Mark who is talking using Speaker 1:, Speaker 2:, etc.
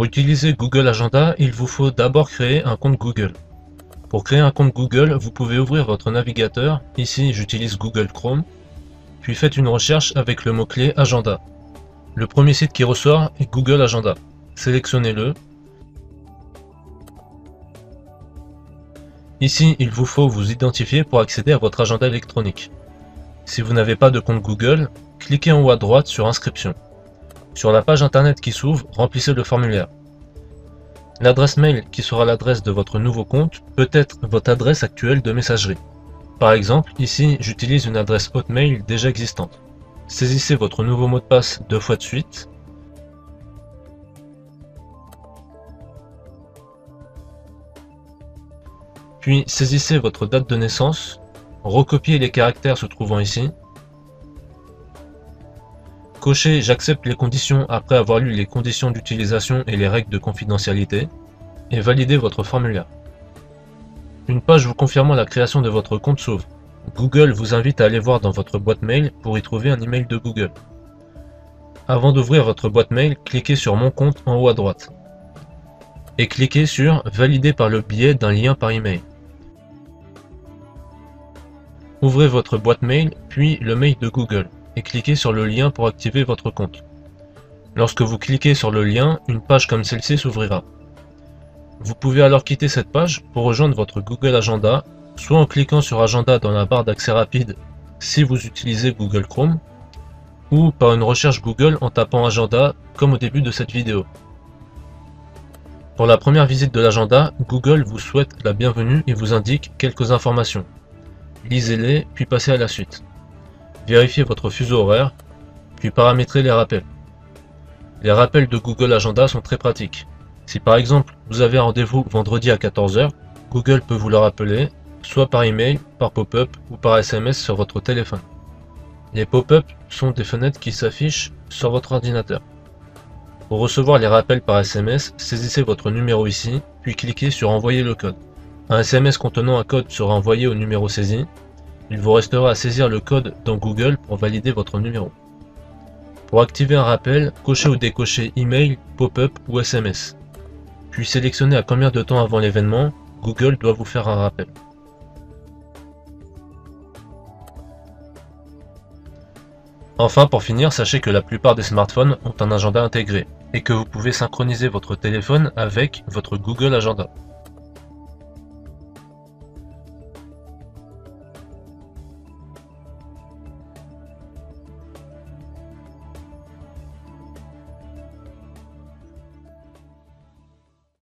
Speaker 1: Pour utiliser Google Agenda, il vous faut d'abord créer un compte Google. Pour créer un compte Google, vous pouvez ouvrir votre navigateur, ici j'utilise Google Chrome, puis faites une recherche avec le mot-clé Agenda. Le premier site qui ressort est Google Agenda. Sélectionnez-le. Ici, il vous faut vous identifier pour accéder à votre agenda électronique. Si vous n'avez pas de compte Google, cliquez en haut à droite sur Inscription. Sur la page internet qui s'ouvre, remplissez le formulaire. L'adresse mail qui sera l'adresse de votre nouveau compte peut être votre adresse actuelle de messagerie. Par exemple, ici, j'utilise une adresse Hotmail déjà existante. Saisissez votre nouveau mot de passe 2 fois de suite. Puis saisissez votre date de naissance, recopiez les caractères se trouvant ici. Cochez j'accepte les conditions après avoir lu les conditions d'utilisation et les règles de confidentialité et validez votre formulaire. Une page vous confirmant la création de votre compte s'ouvre. Google vous invite à aller voir dans votre boîte mail pour y trouver un email de Google. Avant d'ouvrir votre boîte mail, cliquez sur Mon compte en haut à droite et cliquez sur Valider par le biais d'un lien par email. Ouvrez votre boîte mail puis le mail de Google et cliquez sur le lien pour activer votre compte. Lorsque vous cliquez sur le lien, une page comme celle-ci s'ouvrira. Vous pouvez alors quitter cette page pour rejoindre votre Google Agenda, soit en cliquant sur Agenda dans la barre d'accès rapide si vous utilisez Google Chrome, ou par une recherche Google en tapant Agenda comme au début de cette vidéo. Pour la première visite de l'agenda, Google vous souhaite la bienvenue et vous indique quelques informations. Lisez-les, puis passez à la suite. Vérifiez votre fuseau horaire, puis paramétrez les rappels. Les rappels de Google Agenda sont très pratiques. Si par exemple vous avez un rendez-vous vendredi à 14 h, Google peut vous le rappeler, soit par email, par pop-up ou par SMS sur votre téléphone. Les pop-up sont des fenêtres qui s'affichent sur votre ordinateur. Pour recevoir les rappels par SMS, saisissez votre numéro ici, puis cliquez sur Envoyer le code. Un SMS contenant un code sera envoyé au numéro saisi. Il vous restera à saisir le code dans Google pour valider votre numéro. Pour activer un rappel, cochez ou décochez email, pop-up ou SMS. Puis sélectionnez à combien de temps avant l'événement Google doit vous faire un rappel. Enfin, pour finir, sachez que la plupart des smartphones ont un agenda intégré et que vous pouvez synchroniser votre téléphone avec votre Google Agenda.